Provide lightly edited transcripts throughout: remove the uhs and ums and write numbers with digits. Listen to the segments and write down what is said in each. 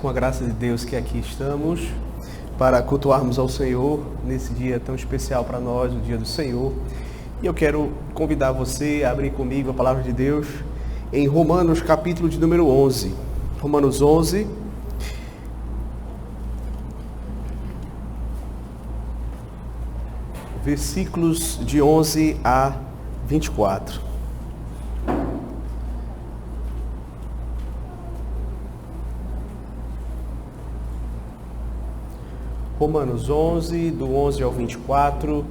com a graça de Deus que aqui estamos para cultuarmos ao Senhor nesse dia tão especial para nós, o dia do Senhor. E eu quero convidar você a abrir comigo a palavra de Deus em Romanos, capítulo de número 11. Romanos 11. Versículos de 11 a 24. Romanos 11, do 11 ao 24,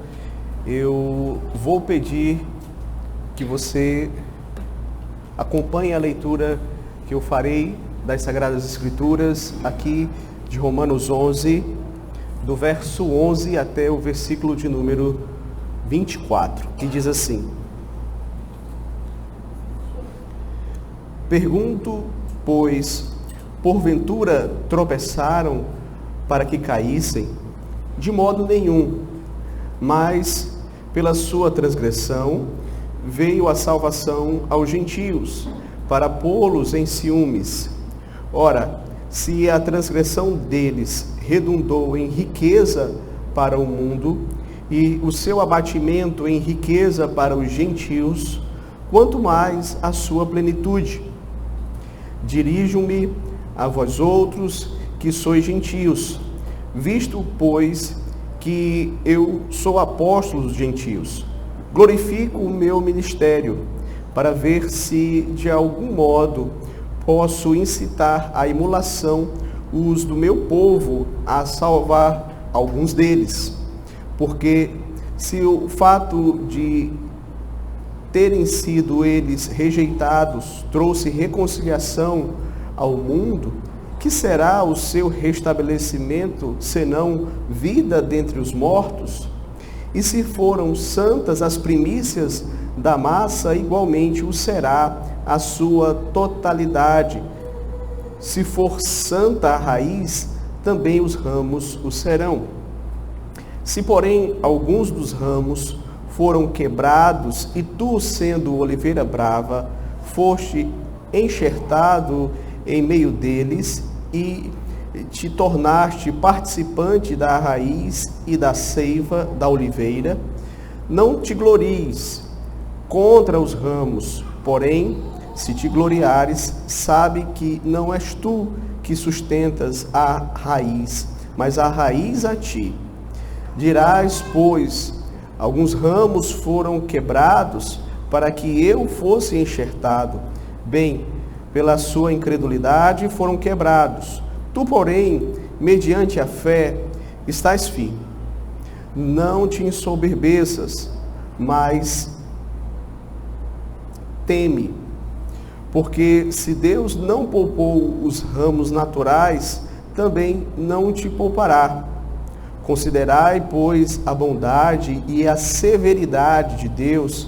eu vou pedir que você acompanhe a leitura que eu farei das Sagradas Escrituras aqui de Romanos 11, do verso 11 até o versículo de número 24, que diz assim: Pergunto, pois, porventura tropeçaram para que caíssem? De modo nenhum, mas pela sua transgressão veio a salvação aos gentios, para pô-los em ciúmes. Ora, se a transgressão deles redundou em riqueza para o mundo, e o seu abatimento em riqueza para os gentios, quanto mais a sua plenitude. Dirijo-me a vós outros, que sois gentios, visto, pois, que eu sou apóstolo dos gentios. Glorifico o meu ministério, para ver se, de algum modo, posso incitar à emulação os do meu povo a salvar alguns deles. Porque se o fato de terem sido eles rejeitados trouxe reconciliação ao mundo, que será o seu restabelecimento, senão vida dentre os mortos? E se foram santas as primícias da massa, igualmente o será a sua totalidade. Se for santa a raiz, também os ramos o serão. Se, porém, alguns dos ramos foram quebrados, e tu, sendo oliveira brava, foste enxertado em meio deles, e te tornaste participante da raiz e da seiva da oliveira, não te glories contra os ramos, porém, se te gloriares, sabe que não és tu que sustentas a raiz, mas a raiz a ti. Dirás, pois, alguns ramos foram quebrados para que eu fosse enxertado. Bem, pela sua incredulidade foram quebrados. Tu, porém, mediante a fé, estás firme. Não te ensoberbeças, mas teme. Porque se Deus não poupou os ramos naturais, também não te poupará. Considerai, pois, a bondade e a severidade de Deus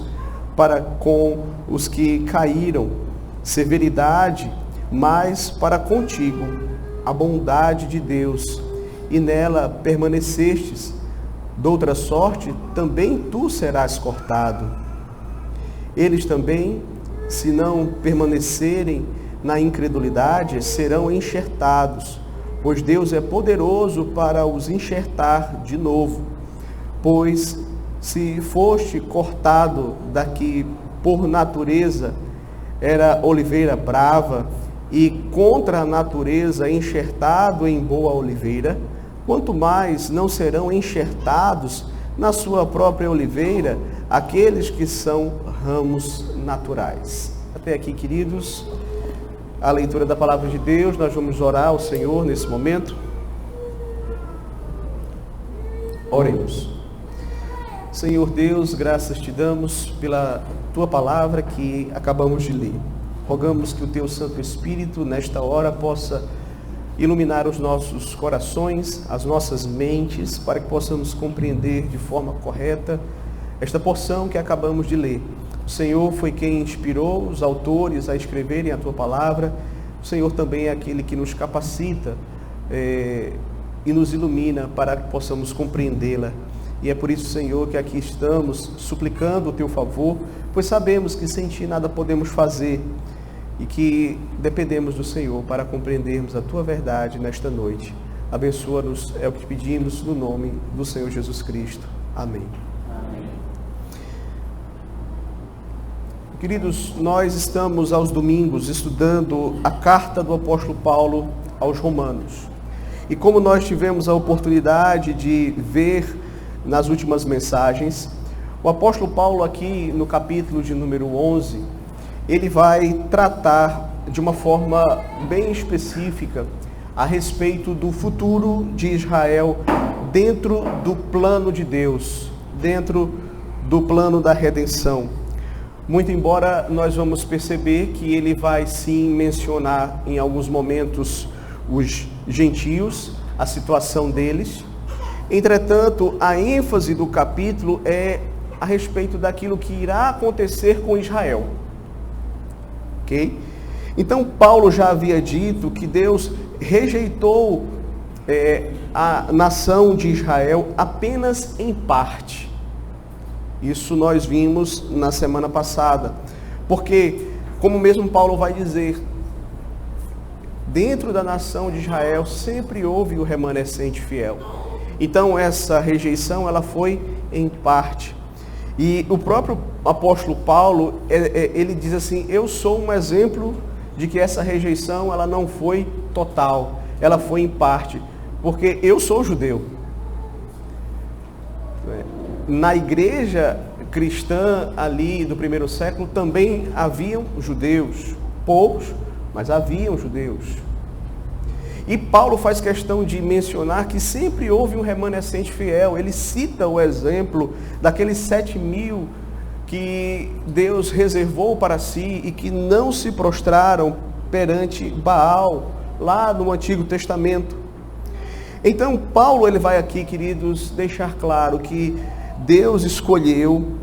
para com os que caíram. Severidade, mas para contigo a bondade de Deus, e nela permanecestes. Doutra sorte, também tu serás cortado. Eles também, se não permanecerem na incredulidade, serão enxertados, pois Deus é poderoso para os enxertar de novo. Pois se foste cortado daqui por natureza, era oliveira brava, e contra a natureza enxertado em boa oliveira, quanto mais não serão enxertados na sua própria oliveira aqueles que são ramos naturais. Até aqui, queridos, a leitura da palavra de Deus. Nós vamos orar ao Senhor nesse momento. Oremos. Senhor Deus, graças te damos pela tua palavra que acabamos de ler. Rogamos que o teu Santo Espírito, nesta hora, possa iluminar os nossos corações, as nossas mentes, para que possamos compreender de forma correta esta porção que acabamos de ler. O Senhor foi quem inspirou os autores a escreverem a tua palavra. O Senhor também é aquele que nos capacita e nos ilumina para que possamos compreendê-la. E é por isso, Senhor, que aqui estamos suplicando o teu favor, pois sabemos que sem ti nada podemos fazer. e que dependemos do Senhor para compreendermos a Tua verdade nesta noite. Abençoa-nos, é o que pedimos no nome do Senhor Jesus Cristo. Amém. Amém. Queridos, nós estamos aos domingos estudando a carta do apóstolo Paulo aos Romanos. E como nós tivemos a oportunidade de ver nas últimas mensagens, o apóstolo Paulo aqui no capítulo de número 11, ele vai tratar de uma forma bem específica a respeito do futuro de Israel dentro do plano de Deus, dentro do plano da redenção. Muito embora nós vamos perceber que ele vai sim mencionar em alguns momentos os gentios, a situação deles. Entretanto, a ênfase do capítulo é a respeito daquilo que irá acontecer com Israel. Ok? Então, Paulo já havia dito que Deus rejeitou a nação de Israel apenas em parte. Isso nós vimos na semana passada. Porque, como mesmo Paulo vai dizer, dentro da nação de Israel sempre houve o remanescente fiel. Então essa rejeição ela foi em parte. E o próprio apóstolo Paulo, ele diz assim, eu sou um exemplo de que essa rejeição ela não foi total, ela foi em parte, porque eu sou judeu. Na igreja cristã ali do primeiro século também haviam judeus, poucos, mas haviam judeus. E Paulo faz questão de mencionar que sempre houve um remanescente fiel. Ele cita o exemplo daqueles 7.000 que Deus reservou para si e que não se prostraram perante Baal, lá no Antigo Testamento. Então Paulo ele vai aqui, queridos, deixar claro que Deus escolheu,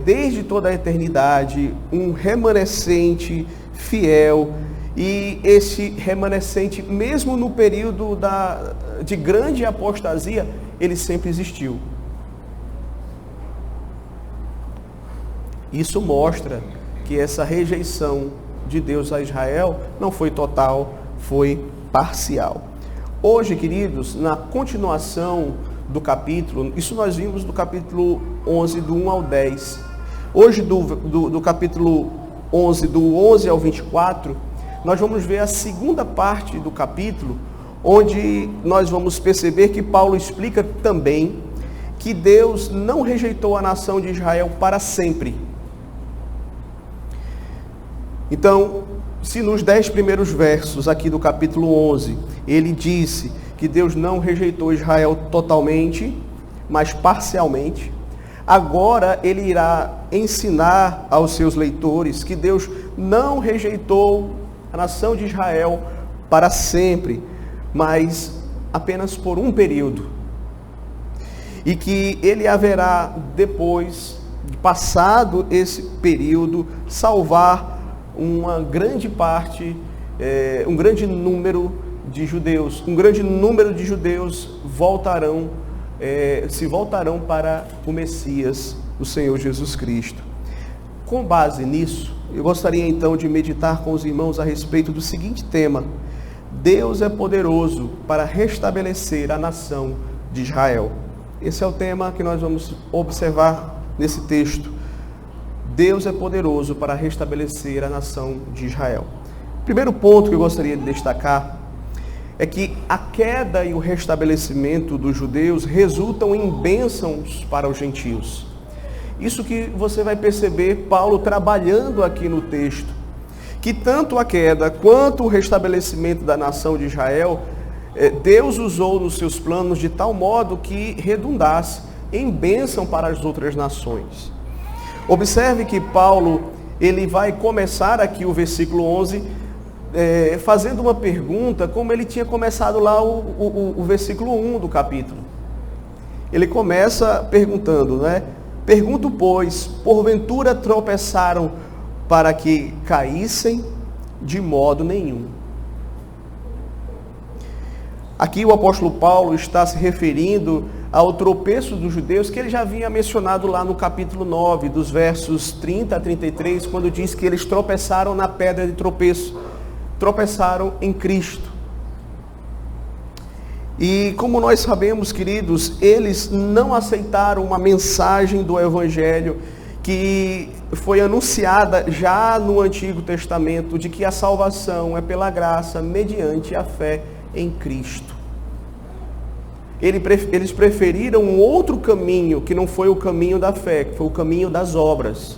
desde toda a eternidade, um remanescente fiel. E esse remanescente, mesmo no período de grande apostasia, ele sempre existiu. Isso mostra que essa rejeição de Deus a Israel não foi total, foi parcial. Hoje, queridos, na continuação do capítulo, isso nós vimos do capítulo 11, do 1 ao 10. Hoje, do capítulo 11, do 11 ao 24, nós vamos ver a segunda parte do capítulo, onde nós vamos perceber que Paulo explica também que Deus não rejeitou a nação de Israel para sempre. Então, se nos 10 primeiros versos aqui do capítulo 11, ele disse que Deus não rejeitou Israel totalmente, mas parcialmente, agora ele irá ensinar aos seus leitores que Deus não rejeitou a nação de Israel para sempre, mas apenas por um período. E que ele haverá depois, passado esse período, salvar uma grande parte, um grande número de judeus. Um grande número de judeus se voltarão para o Messias, o Senhor Jesus Cristo. Com base nisso, eu gostaria então de meditar com os irmãos a respeito do seguinte tema: Deus é poderoso para restabelecer a nação de Israel. Esse é o tema que nós vamos observar nesse texto. Deus é poderoso para restabelecer a nação de Israel. O primeiro ponto que eu gostaria de destacar é que a queda e o restabelecimento dos judeus resultam em bênçãos para os gentios. Isso que você vai perceber Paulo trabalhando aqui no texto, que tanto a queda quanto o restabelecimento da nação de Israel, Deus usou nos seus planos de tal modo que redundasse em bênção para as outras nações. Observe que Paulo, ele vai começar aqui o versículo 11, fazendo uma pergunta, como ele tinha começado lá o versículo 1 do capítulo. Ele começa perguntando, né? Pergunto, pois, porventura tropeçaram para que caíssem? De modo nenhum. Aqui o apóstolo Paulo está se referindo ao tropeço dos judeus que ele já havia mencionado lá no capítulo 9, dos versos 30 a 33, quando diz que eles tropeçaram na pedra de tropeço, tropeçaram em Cristo. E como nós sabemos, queridos, eles não aceitaram uma mensagem do Evangelho que foi anunciada já no Antigo Testamento, de que a salvação é pela graça, mediante a fé em Cristo. Eles preferiram um outro caminho, que não foi o caminho da fé, que foi o caminho das obras,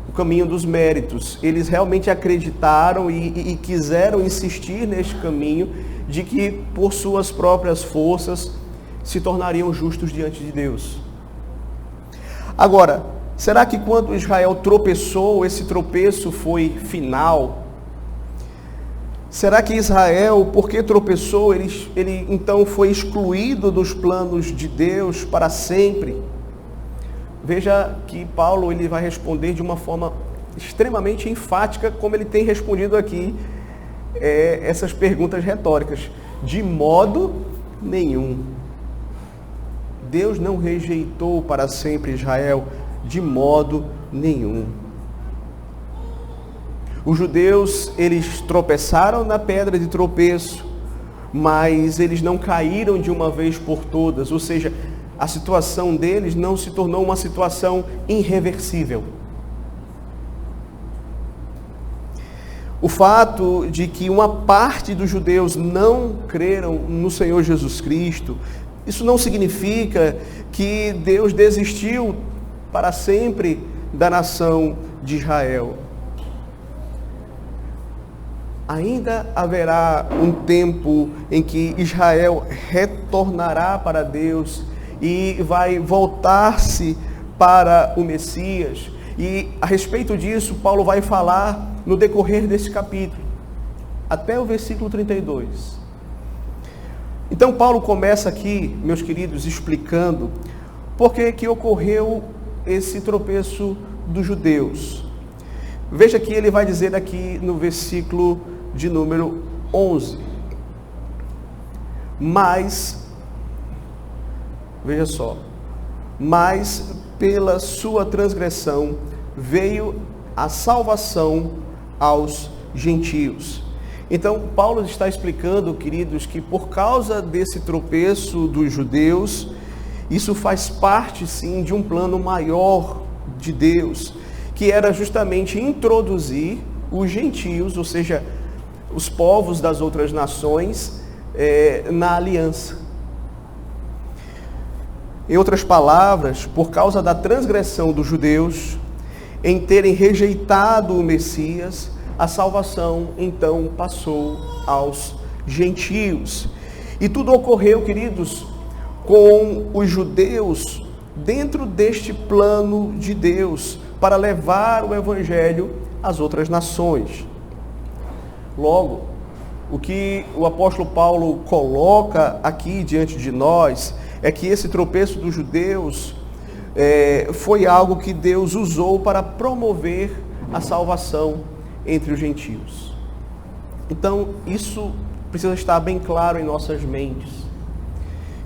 o caminho dos méritos. Eles realmente acreditaram e quiseram insistir neste caminho de que por suas próprias forças se tornariam justos diante de Deus. Agora, será que quando Israel tropeçou, esse tropeço foi final? Será que Israel, porque tropeçou, ele então foi excluído dos planos de Deus para sempre? Veja que Paulo ele vai responder de uma forma extremamente enfática, como ele tem respondido aqui essas perguntas retóricas. De modo nenhum. Deus não rejeitou para sempre Israel, de modo nenhum. Os judeus, eles tropeçaram na pedra de tropeço, mas eles não caíram de uma vez por todas, ou seja, a situação deles não se tornou uma situação irreversível. O fato de que uma parte dos judeus não creram no Senhor Jesus Cristo, isso não significa que Deus desistiu para sempre da nação de Israel. Ainda haverá um tempo em que Israel retornará para Deus e vai voltar-se para o Messias. E a respeito disso, Paulo vai falar no decorrer desse capítulo, até o versículo 32. Então Paulo começa aqui, meus queridos, explicando por que ocorreu esse tropeço dos judeus. Veja que ele vai dizer aqui no versículo de número 11. Mas, veja só, mas pela sua transgressão veio a salvação aos gentios. Então, Paulo está explicando, queridos, que por causa desse tropeço dos judeus, isso faz parte, sim, de um plano maior de Deus, que era justamente introduzir os gentios, ou seja, os povos das outras nações, na aliança. Em outras palavras, por causa da transgressão dos judeus, em terem rejeitado o Messias, a salvação então passou aos gentios. E tudo ocorreu, queridos, com os judeus dentro deste plano de Deus, para levar o Evangelho às outras nações. Logo, o que o apóstolo Paulo coloca aqui diante de nós é que esse tropeço dos judeus foi algo que Deus usou para promover a salvação entre os gentios. Então, isso precisa estar bem claro em nossas mentes.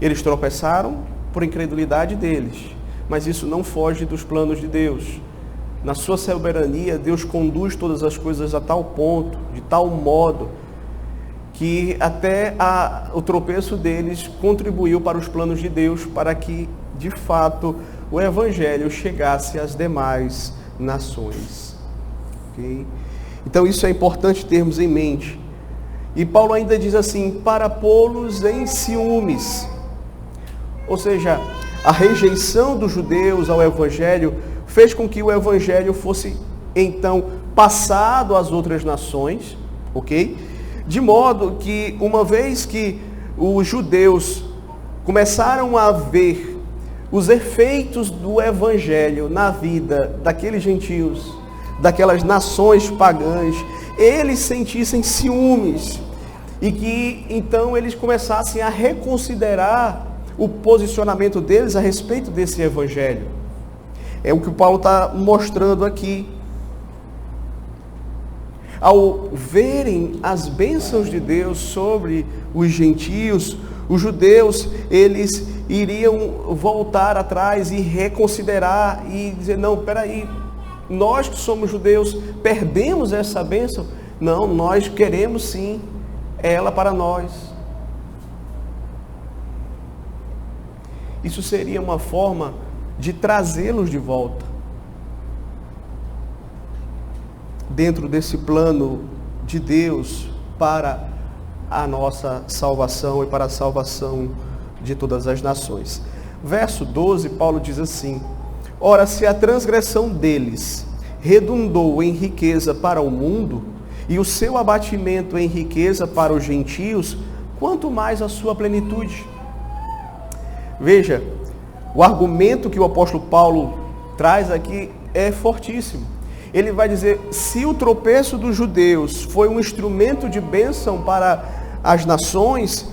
Eles tropeçaram por incredulidade deles, mas isso não foge dos planos de Deus. Na sua soberania, Deus conduz todas as coisas a tal ponto, de tal modo, que até o tropeço deles contribuiu para os planos de Deus, para que, de fato, o Evangelho chegasse às demais nações. Okay? Então isso é importante termos em mente. E Paulo ainda diz assim, para pô-los em ciúmes. Ou seja, a rejeição dos judeus ao Evangelho fez com que o Evangelho fosse, então, passado às outras nações, ok? De modo que, uma vez que os judeus começaram a ver os efeitos do Evangelho na vida daqueles gentios, daquelas nações pagãs, eles sentissem ciúmes e que, então, eles começassem a reconsiderar o posicionamento deles a respeito desse Evangelho. É o que o Paulo está mostrando aqui. ao verem as bênçãos de Deus sobre os gentios, os judeus, eles iriam voltar atrás e reconsiderar e dizer, não, peraí, nós que somos judeus, perdemos essa bênção? Não, nós queremos sim ela para nós. Isso seria uma forma de trazê-los de volta dentro desse plano de Deus para a nossa salvação e para a salvação de todas as nações. Verso 12, Paulo diz assim: ora, se a transgressão deles redundou em riqueza para o mundo, e o seu abatimento em riqueza para os gentios, quanto mais a sua plenitude. Veja, o argumento que o apóstolo Paulo traz aqui é fortíssimo. Ele vai dizer, se o tropeço dos judeus foi um instrumento de bênção para as nações,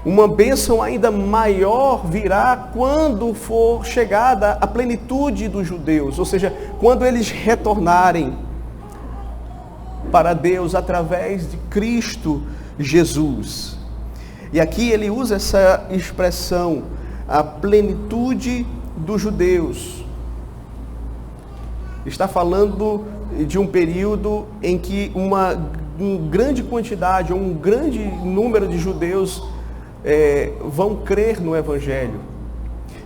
uma bênção ainda maior virá quando for chegada a plenitude dos judeus, ou seja, quando eles retornarem para Deus através de Cristo Jesus. E aqui ele usa essa expressão, a plenitude dos judeus. Está falando de um período em que uma grande quantidade, um grande número de judeus vão crer no Evangelho.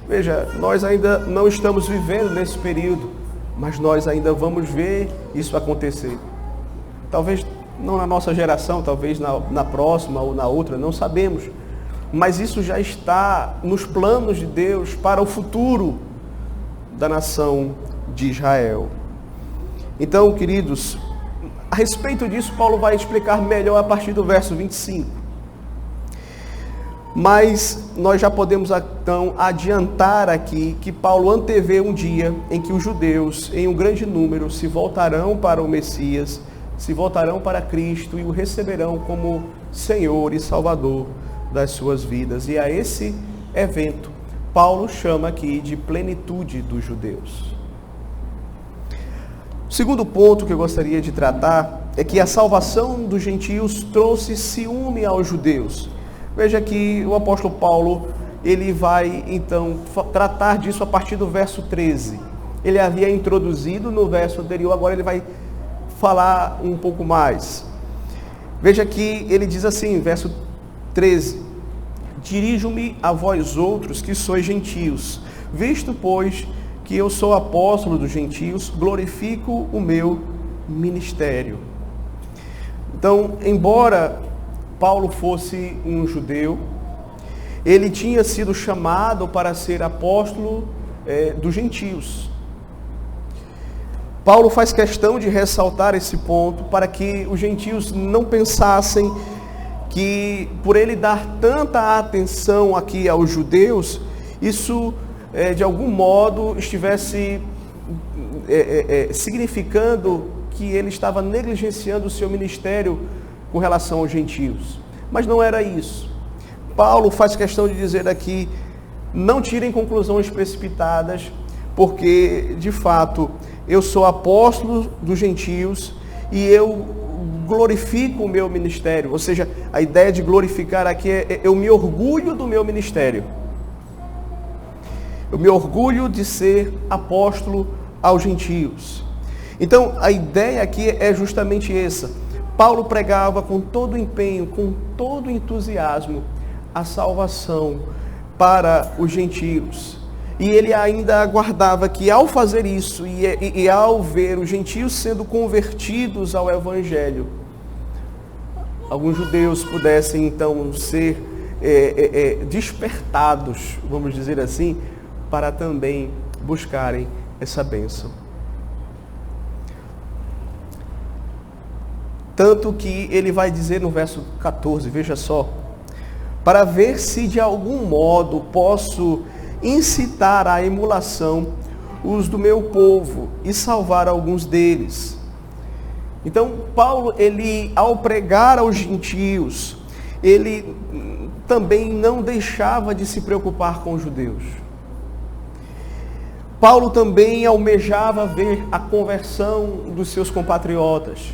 Veja, nós ainda não estamos vivendo nesse período, mas nós ainda vamos ver isso acontecer. Talvez não na nossa geração, talvez na próxima ou na outra, não sabemos. Mas isso já está nos planos de Deus para o futuro da nação de Israel. Então, queridos, a respeito disso, Paulo vai explicar melhor a partir do verso 25. Mas nós já podemos então adiantar aqui que Paulo antevê um dia em que os judeus, em um grande número, se voltarão para o Messias, se voltarão para Cristo e o receberão como Senhor e Salvador das suas vidas. E a esse evento, Paulo chama aqui de plenitude dos judeus. O segundo ponto que eu gostaria de tratar é que a salvação dos gentios trouxe ciúme aos judeus. Veja que o apóstolo Paulo, ele vai então tratar disso a partir do verso 13. Ele havia introduzido no verso anterior, agora ele vai falar um pouco mais. Veja que ele diz assim, verso 13: dirijo-me a vós outros que sois gentios, visto, pois, que eu sou apóstolo dos gentios, glorifico o meu ministério. Então, embora Paulo fosse um judeu, ele tinha sido chamado para ser apóstolo dos gentios. Paulo faz questão de ressaltar esse ponto para que os gentios não pensassem que por ele dar tanta atenção aqui aos judeus, isso de algum modo estivesse significando que ele estava negligenciando o seu ministério com relação aos gentios. Mas não era isso. Paulo faz questão de dizer aqui, não tirem conclusões precipitadas, porque de fato eu sou apóstolo dos gentios e eu glorifico o meu ministério. Ou seja, a ideia de glorificar aqui é eu me orgulho do meu ministério. Eu me orgulho de ser apóstolo aos gentios. Então, a ideia aqui é justamente essa. Paulo pregava com todo empenho, com todo entusiasmo, a salvação para os gentios. E ele ainda aguardava que ao fazer isso e ao ver os gentios sendo convertidos ao Evangelho, alguns judeus pudessem então ser despertados, vamos dizer assim, para também buscarem essa bênção. Tanto que ele vai dizer no verso 14, veja só, para ver se de algum modo posso incitar à emulação os do meu povo e salvar alguns deles. Então, Paulo, ele, ao pregar aos gentios, ele também não deixava de se preocupar com os judeus. Paulo também almejava ver a conversão dos seus compatriotas.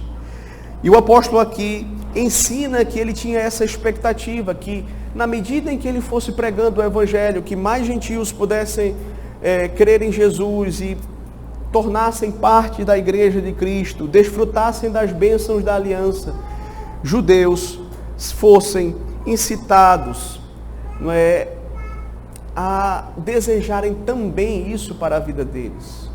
E o apóstolo aqui ensina que ele tinha essa expectativa, que na medida em que ele fosse pregando o evangelho, que mais gentios pudessem crer em Jesus e tornassem parte da igreja de Cristo, desfrutassem das bênçãos da aliança, judeus fossem incitados, não é, a desejarem também isso para a vida deles.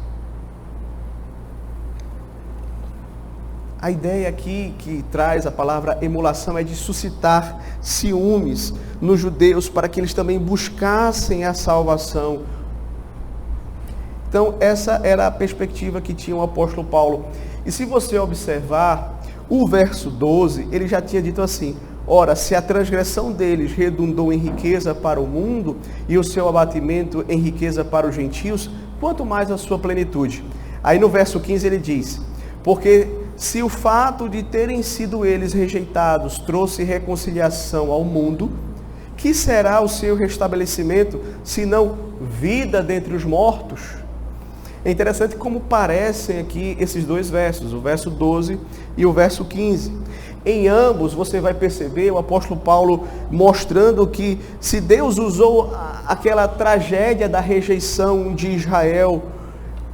A ideia aqui que traz a palavra emulação é de suscitar ciúmes nos judeus para que eles também buscassem a salvação. Então essa era a perspectiva que tinha o apóstolo Paulo. E se você observar o verso 12, ele já tinha dito assim: ora, se a transgressão deles redundou em riqueza para o mundo e o seu abatimento em riqueza para os gentios, quanto mais a sua plenitude. Aí no verso 15 ele diz: porque se o fato de terem sido eles rejeitados trouxe reconciliação ao mundo, que será o seu restabelecimento, senão vida dentre os mortos? É interessante como parecem aqui esses dois versos, o verso 12 e o verso 15. Em ambos você vai perceber o apóstolo Paulo mostrando que se Deus usou aquela tragédia da rejeição de Israel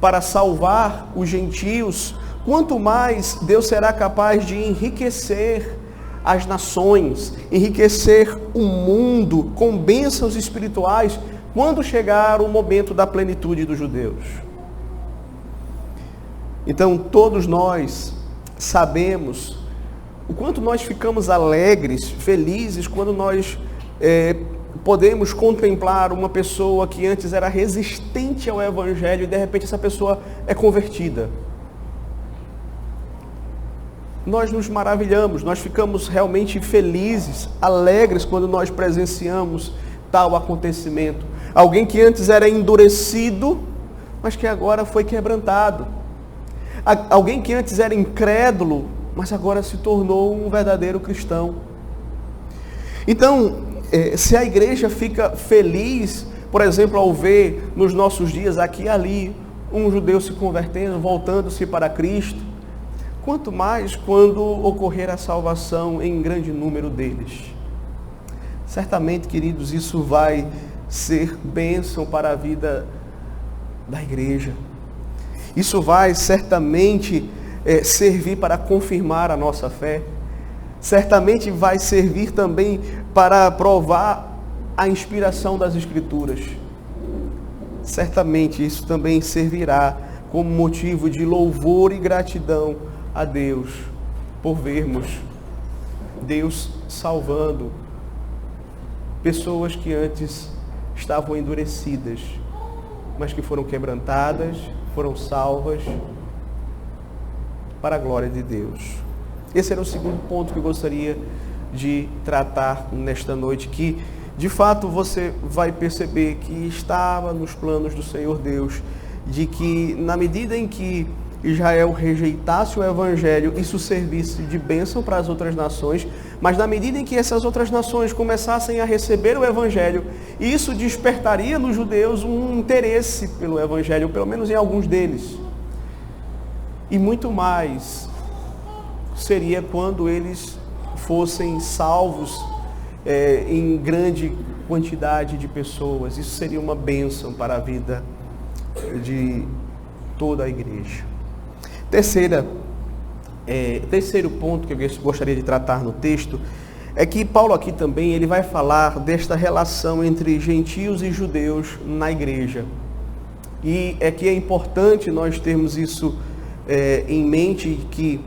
para salvar os gentios, quanto mais Deus será capaz de enriquecer as nações, enriquecer o mundo com bênçãos espirituais quando chegar o momento da plenitude dos judeus. Então todos nós sabemos o quanto nós ficamos alegres, felizes, quando nós podemos contemplar uma pessoa que antes era resistente ao evangelho e de repente essa pessoa é convertida. Nós nos maravilhamos, nós ficamos realmente felizes, alegres quando nós presenciamos tal acontecimento. Alguém que antes era endurecido, mas que agora foi quebrantado. Alguém que antes era incrédulo, mas agora se tornou um verdadeiro cristão. Então, se a igreja fica feliz, por exemplo, ao ver nos nossos dias aqui e ali, um judeu se convertendo, voltando-se para Cristo, quanto mais quando ocorrer a salvação em grande número deles. Certamente, queridos, isso vai ser bênção para a vida da igreja. Isso vai certamente servir para confirmar a nossa fé. Certamente vai servir também para provar a inspiração das Escrituras. Certamente isso também servirá como motivo de louvor e gratidão a Deus, por vermos Deus salvando pessoas que antes estavam endurecidas, mas que foram quebrantadas, foram salvas para a glória de Deus. Esse era o segundo ponto que eu gostaria de tratar nesta noite, que de fato você vai perceber que estava nos planos do Senhor Deus, de que na medida em que Israel rejeitasse o evangelho, isso servisse de bênção para as outras nações, mas na medida em que essas outras nações começassem a receber o evangelho, isso despertaria nos judeus um interesse pelo evangelho, pelo menos em alguns deles. E muito mais seria quando eles fossem salvos em grande quantidade de pessoas. Isso seria uma bênção para a vida de toda a igreja. Terceiro ponto que eu gostaria de tratar no texto é que Paulo aqui também ele vai falar desta relação entre gentios e judeus na igreja. E é que é importante nós termos isso em mente, que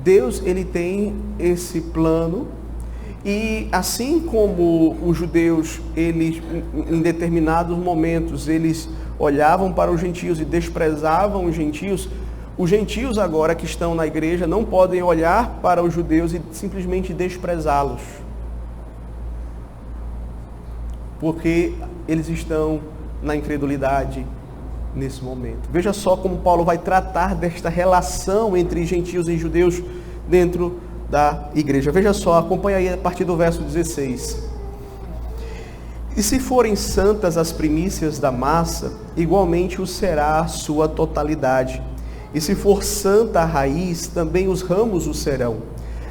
Deus ele tem esse plano, e assim como os judeus, eles em determinados momentos eles olhavam para os gentios e desprezavam os gentios agora que estão na igreja não podem olhar para os judeus e simplesmente desprezá-los, porque eles estão na incredulidade nesse momento. Veja só como Paulo vai tratar desta relação entre gentios e judeus dentro da igreja. Veja só, acompanha aí a partir do verso 16. E se forem santas as primícias da massa, igualmente o será a sua totalidade. E se for santa a raiz, também os ramos o serão.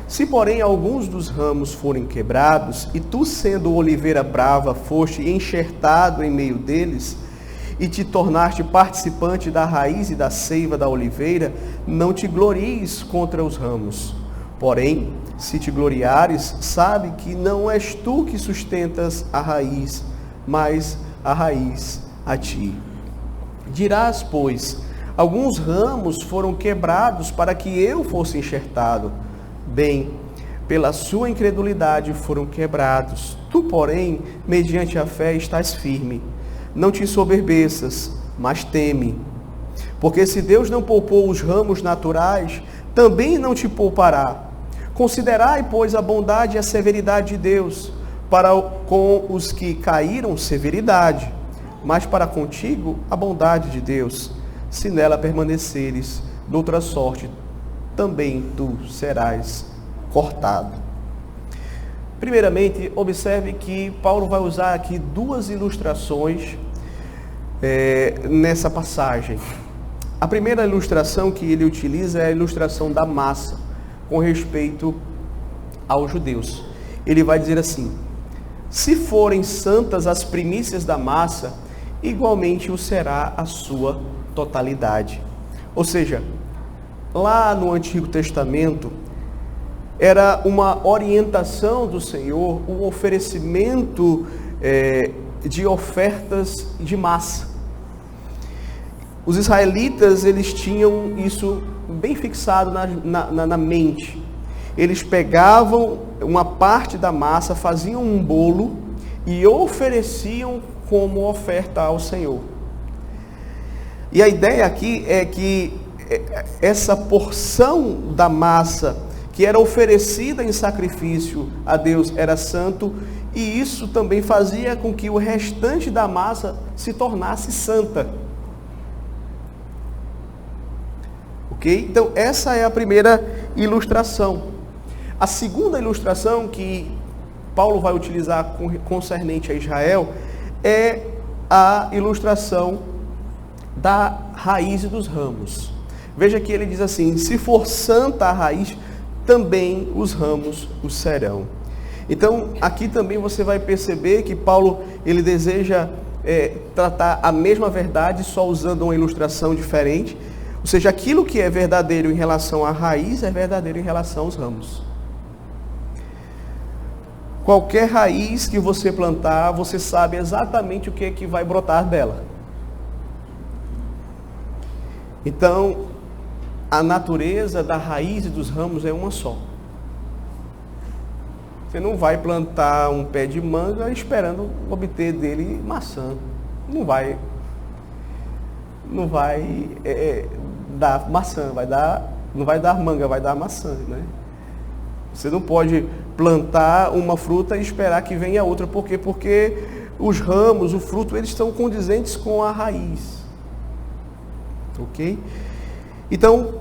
Se, porém, alguns dos ramos forem quebrados, e tu, sendo oliveira brava, foste enxertado em meio deles, e te tornaste participante da raiz e da seiva da oliveira, não te glories contra os ramos. Porém, se te gloriares, sabe que não és tu que sustentas a raiz, mas a raiz a ti. Dirás, pois, alguns ramos foram quebrados para que eu fosse enxertado. Bem, pela sua incredulidade foram quebrados. Tu, porém, mediante a fé estás firme. Não te ensoberbeças, mas teme. Porque se Deus não poupou os ramos naturais, também não te poupará. Considerai, pois, a bondade e a severidade de Deus, para com os que caíram, severidade, mas para contigo, a bondade de Deus. Se nela permaneceres, noutra sorte, também tu serás cortado. Primeiramente, observe que Paulo vai usar aqui duas ilustrações nessa passagem. A primeira ilustração que ele utiliza é a ilustração da massa, com respeito aos judeus. Ele vai dizer assim: se forem santas as primícias da massa, igualmente o será a sua totalidade. Ou seja, lá no Antigo Testamento, era uma orientação do Senhor, o oferecimento de ofertas de massa. Os israelitas, eles tinham isso bem fixado na mente. Eles pegavam uma parte da massa, faziam um bolo e ofereciam como oferta ao Senhor. E a ideia aqui é que essa porção da massa que era oferecida em sacrifício a Deus era santo, e isso também fazia com que o restante da massa se tornasse santa. Ok? Então, essa é a primeira ilustração. A segunda ilustração que Paulo vai utilizar concernente a Israel é a ilustração da raiz e dos ramos. Veja que ele diz assim: se for santa a raiz, também os ramos o serão. Então, aqui também você vai perceber que Paulo, ele deseja tratar a mesma verdade, só usando uma ilustração diferente. Ou seja, aquilo que é verdadeiro em relação à raiz é verdadeiro em relação aos ramos. Qualquer raiz que você plantar, você sabe exatamente o que é que vai brotar dela. Então, a natureza da raiz e dos ramos é uma só. Você não vai plantar um pé de manga esperando obter dele maçã. Não vai dar maçã, não vai dar manga, vai dar maçã, né? Você não pode plantar uma fruta e esperar que venha outra. Por quê? Porque os ramos, o fruto, eles estão condizentes com a raiz. Ok? Então,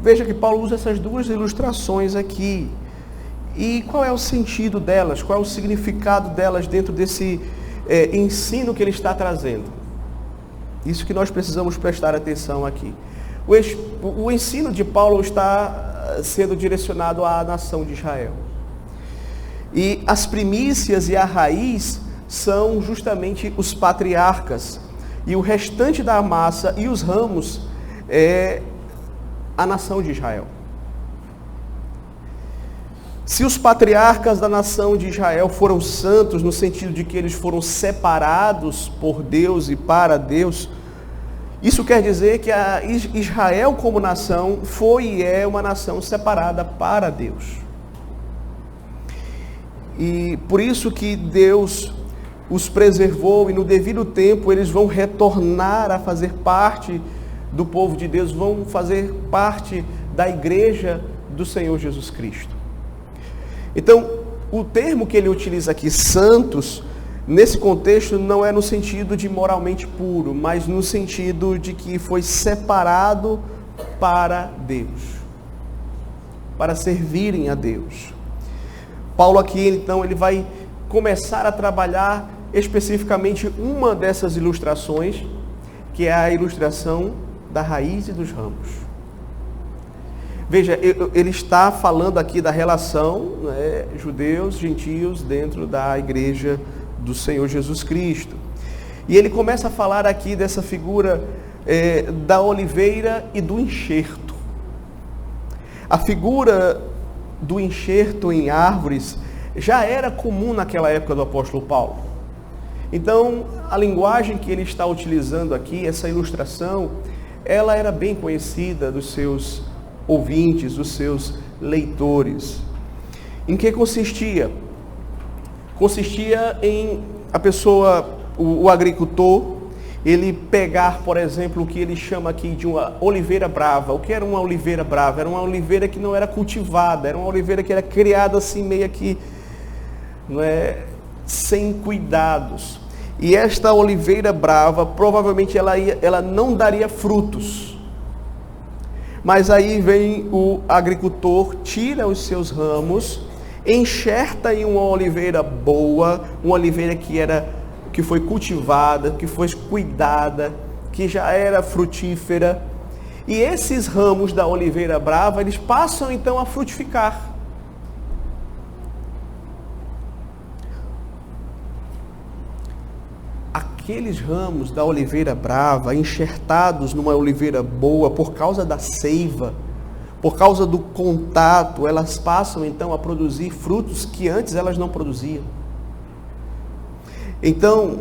veja que Paulo usa essas duas ilustrações aqui. E qual é o sentido delas? Qual é o significado delas dentro desse ensino que ele está trazendo? Isso que nós precisamos prestar atenção aqui. O ensino de Paulo está sendo direcionado à nação de Israel. E as primícias e a raiz são justamente os patriarcas. E o restante da massa e os ramos é a nação de Israel. Se os patriarcas da nação de Israel foram santos, no sentido de que eles foram separados por Deus e para Deus, isso quer dizer que Israel como nação foi e é uma nação separada para Deus. E por isso que Deus os preservou, e no devido tempo eles vão retornar a fazer parte do povo de Deus, vão fazer parte da igreja do Senhor Jesus Cristo. Então, o termo que ele utiliza aqui, santos, nesse contexto não é no sentido de moralmente puro, mas no sentido de que foi separado para Deus, para servirem a Deus. Paulo aqui, então, ele vai começar a trabalhar especificamente uma dessas ilustrações, que é a ilustração da raiz e dos ramos. Veja, ele está falando aqui da relação, né, judeus, gentios, dentro da igreja do Senhor Jesus Cristo. E ele começa a falar aqui dessa figura da oliveira e do enxerto. A figura do enxerto em árvores já era comum naquela época do apóstolo Paulo. Então, a linguagem que ele está utilizando aqui, essa ilustração, ela era bem conhecida dos seus ouvintes, dos seus leitores. Em que consistia? Consistia em a pessoa, o agricultor, ele pegar, por exemplo, o que ele chama aqui de uma oliveira brava. O que era uma oliveira brava? Era uma oliveira que não era cultivada, era uma oliveira que era criada assim meio que, não é, sem cuidados. E esta oliveira brava, provavelmente ela não daria frutos. Mas aí vem o agricultor, tira os seus ramos, enxerta em uma oliveira boa, uma oliveira que foi cultivada, que foi cuidada, que já era frutífera. E esses ramos da oliveira brava, eles passam então a frutificar. Aqueles ramos da oliveira brava, enxertados numa oliveira boa, por causa da seiva, por causa do contato, elas passam então a produzir frutos que antes elas não produziam. Então,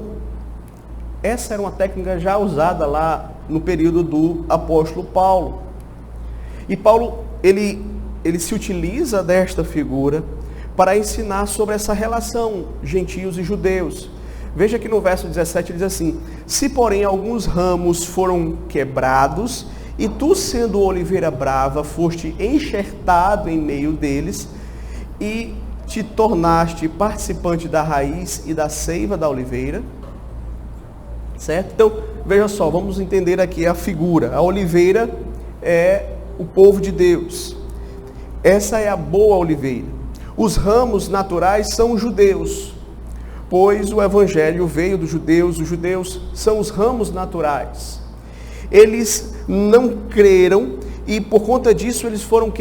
essa era uma técnica já usada lá no período do apóstolo Paulo. E Paulo, ele se utiliza desta figura para ensinar sobre essa relação gentios e judeus. Veja que no verso 17 diz assim: se porém alguns ramos foram quebrados, e tu sendo oliveira brava, foste enxertado em meio deles, e te tornaste participante da raiz e da seiva da oliveira. Certo? Então, veja só, vamos entender aqui a figura. A oliveira é o povo de Deus. Essa é a boa oliveira. Os ramos naturais são os judeus, pois o evangelho veio dos judeus, os judeus são os ramos naturais. Eles não creram e por conta disso eles foram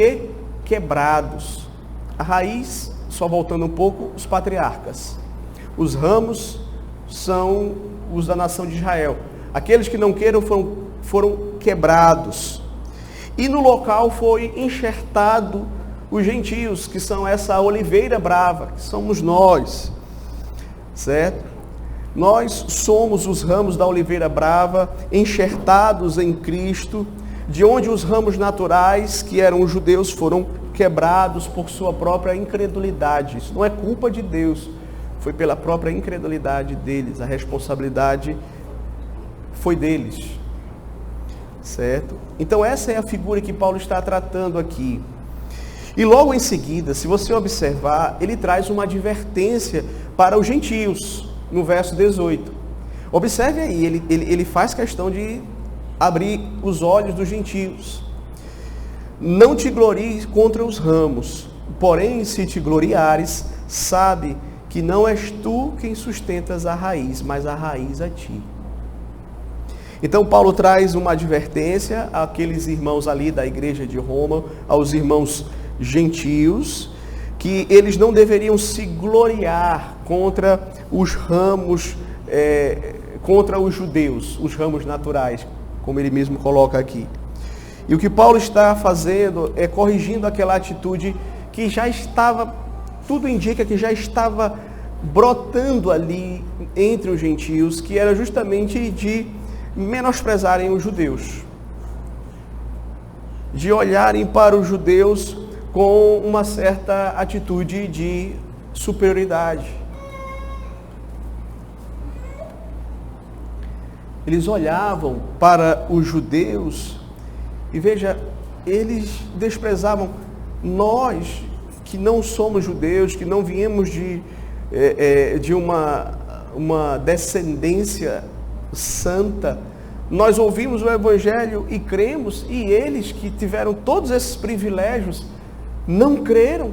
quebrados. A raiz, só voltando um pouco, os patriarcas. Os ramos são os da nação de Israel. Aqueles que não creram foram quebrados. E no local foi enxertado os gentios, que são essa oliveira brava, que somos nós. Certo? Nós somos os ramos da oliveira brava, enxertados em Cristo, de onde os ramos naturais, que eram os judeus, foram quebrados por sua própria incredulidade. Isso não é culpa de Deus, foi pela própria incredulidade deles, a responsabilidade foi deles. Certo? Então essa é a figura que Paulo está tratando aqui. E logo em seguida, se você observar, ele traz uma advertência para os gentios, no verso 18. Observe aí, ele faz questão de abrir os olhos dos gentios. Não te glories contra os ramos, porém, se te gloriares, sabe que não és tu quem sustentas a raiz, mas a raiz a ti. Então Paulo traz uma advertência àqueles irmãos ali da igreja de Roma, aos irmãos gentios, que eles não deveriam se gloriar contra os ramos, contra os judeus, os ramos naturais, como ele mesmo coloca aqui. E o que Paulo está fazendo é corrigindo aquela atitude que já estava, tudo indica que já estava brotando ali entre os gentios, que era justamente de menosprezarem os judeus, de olharem para os judeus com uma certa atitude de superioridade. Eles olhavam para os judeus e veja, eles desprezavam nós que não somos judeus, que não viemos de uma descendência santa. Nós ouvimos o evangelho e cremos, e eles que tiveram todos esses privilégios não creram.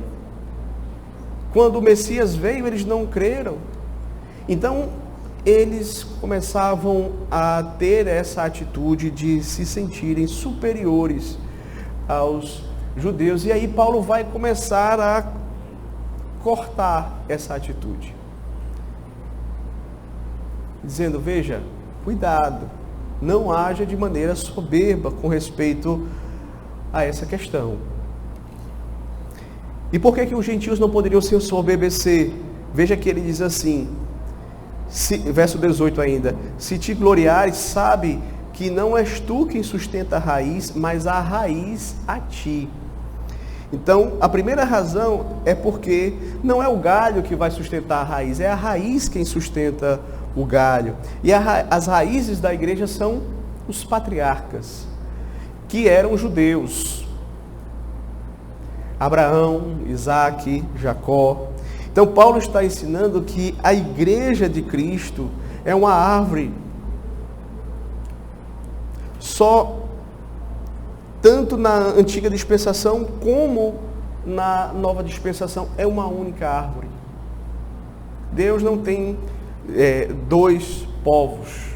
Quando o Messias veio, eles não creram. Então, eles começavam a ter essa atitude de se sentirem superiores aos judeus. E aí Paulo vai começar a cortar essa atitude, dizendo, veja, cuidado, não haja de maneira soberba com respeito a essa questão. E por que os gentios não poderiam se ensoberbecer? Veja que ele diz assim, verso 18 ainda, se te gloriares, sabe que não és tu quem sustenta a raiz, mas a raiz a ti. Então, a primeira razão é porque não é o galho que vai sustentar a raiz, é a raiz quem sustenta o galho. E as raízes da igreja são os patriarcas, que eram judeus. Abraão, Isaque, Jacó. Então, Paulo está ensinando que a igreja de Cristo é uma árvore. Só tanto na antiga dispensação como na nova dispensação é uma única árvore. Deus não tem dois povos.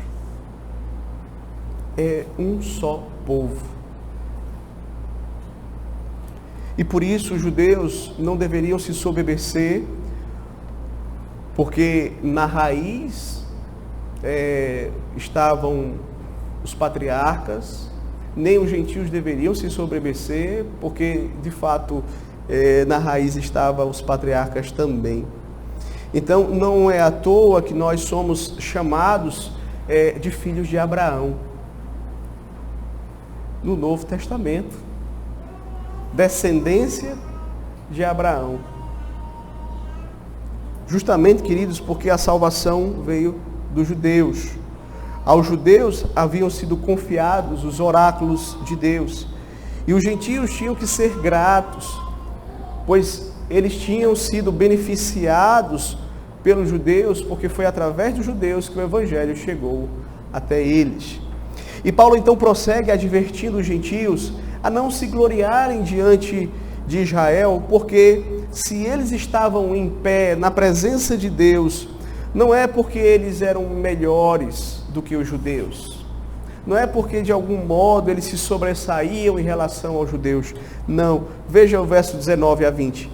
É um só povo. E por isso os judeus não deveriam se soberbecer, porque na raiz estavam os patriarcas, nem os gentios deveriam se soberbecer, porque de fato na raiz estavam os patriarcas também. Então não é à toa que nós somos chamados de filhos de Abraão no Novo Testamento, descendência de Abraão. Justamente, queridos, porque a salvação veio dos judeus. Aos judeus haviam sido confiados os oráculos de Deus. E os gentios tinham que ser gratos, pois eles tinham sido beneficiados pelos judeus, porque foi através dos judeus que o evangelho chegou até eles. E Paulo então prossegue advertindo os gentios a não se gloriarem diante de Israel, porque se eles estavam em pé na presença de Deus, não é porque eles eram melhores do que os judeus. Não é porque de algum modo eles se sobressaíam em relação aos judeus. Não. Veja o verso 19 a 20.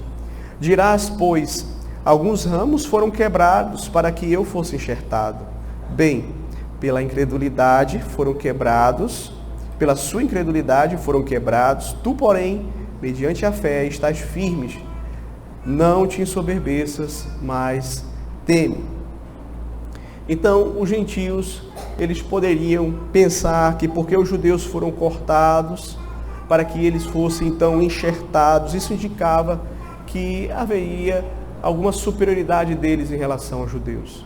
Dirás, pois, alguns ramos foram quebrados para que eu fosse enxertado. Bem, pela incredulidade foram quebrados, pela sua incredulidade foram quebrados. Tu, porém, mediante a fé, estás firmes. Não te ensoberbeças, mas teme. Então, os gentios, eles poderiam pensar que porque os judeus foram cortados, para que eles fossem então enxertados, isso indicava que haveria alguma superioridade deles em relação aos judeus.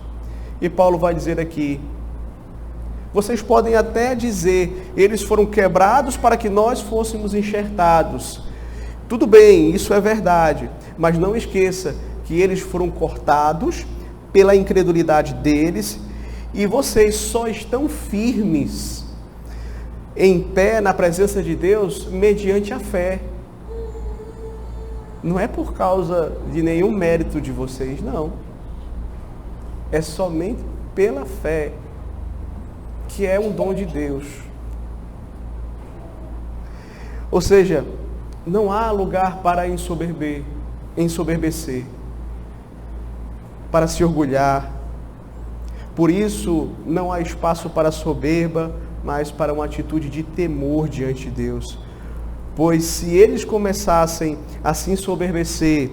E Paulo vai dizer aqui, vocês podem até dizer, eles foram quebrados para que nós fôssemos enxertados. Tudo bem, isso é verdade, mas não esqueça que eles foram cortados pela incredulidade deles, e vocês só estão firmes em pé na presença de Deus mediante a fé. Não é por causa de nenhum mérito de vocês, não. É somente pela fé, que é um dom de Deus. Ou seja, não há lugar para ensoberbecer, para se orgulhar. Por isso, não há espaço para soberba, mas para uma atitude de temor diante de Deus. Pois se eles começassem a se ensoberbecer,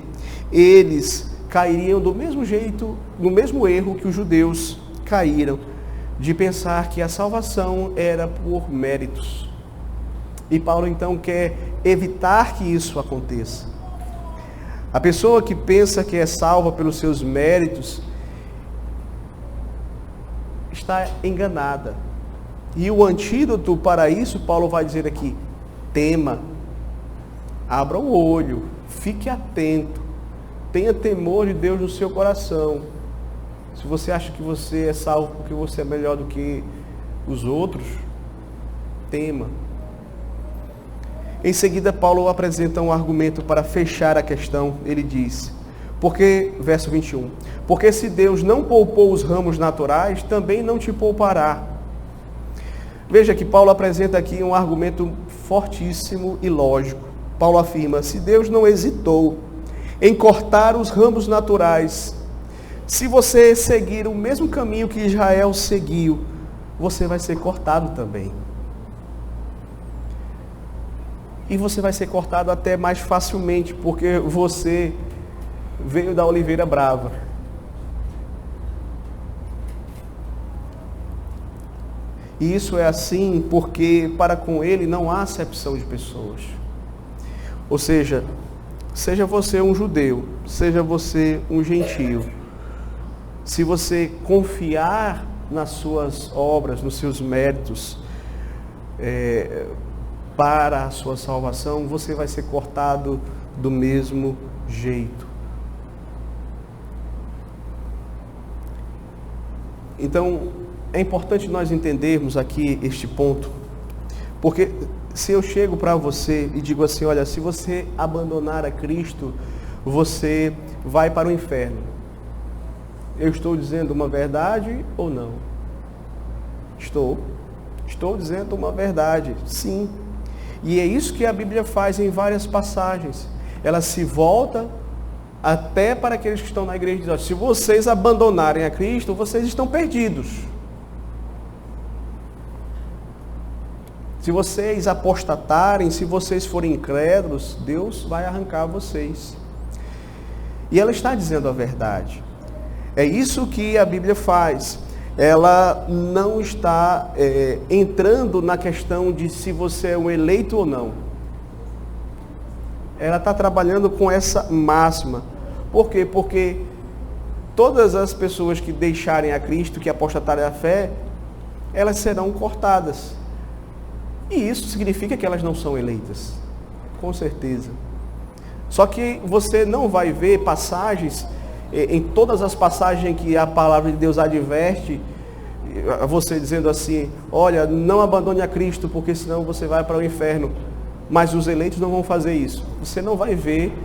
eles cairiam do mesmo jeito, no mesmo erro que os judeus caíram, de pensar que a salvação era por méritos. E Paulo então quer evitar que isso aconteça. A pessoa que pensa que é salva pelos seus méritos está enganada. E o antídoto para isso, Paulo vai dizer aqui, tema, abra o olho, fique atento, tenha temor de Deus no seu coração. Se você acha que você é salvo porque você é melhor do que os outros, tema. Em seguida, Paulo apresenta um argumento para fechar a questão. Ele diz, verso 21, porque se Deus não poupou os ramos naturais, também não te poupará. Veja que Paulo apresenta aqui um argumento fortíssimo e lógico. Paulo afirma: se Deus não hesitou em cortar os ramos naturais, se você seguir o mesmo caminho que Israel seguiu, você vai ser cortado também. E você vai ser cortado até mais facilmente, porque você veio da oliveira brava. E isso é assim porque para com ele não há acepção de pessoas. Ou seja, seja você um judeu, seja você um gentio, se você confiar nas suas obras, nos seus méritos, para a sua salvação, você vai ser cortado do mesmo jeito. Então, é importante nós entendermos aqui este ponto, porque se eu chego para você e digo assim: olha, se você abandonar a Cristo, você vai para o inferno. Eu estou dizendo uma verdade ou não? Estou dizendo uma verdade, sim. E é isso que a Bíblia faz em várias passagens. Ela se volta até para aqueles que estão na igreja e diz: se vocês abandonarem a Cristo, vocês estão perdidos. Se vocês apostatarem, se vocês forem incrédulos, Deus vai arrancar vocês. E ela está dizendo a verdade. É isso que a Bíblia faz. Ela não está entrando na questão de se você é um eleito ou não. Ela está trabalhando com essa máxima. Por quê? Porque todas as pessoas que deixarem a Cristo, que apostatarem a fé, elas serão cortadas. E isso significa que elas não são eleitas, com certeza. Só que você não vai ver passagens, em todas as passagens em que a palavra de Deus adverte, você dizendo assim: olha, não abandone a Cristo, porque senão você vai para o inferno. Mas os eleitos não vão fazer isso. Você não vai ver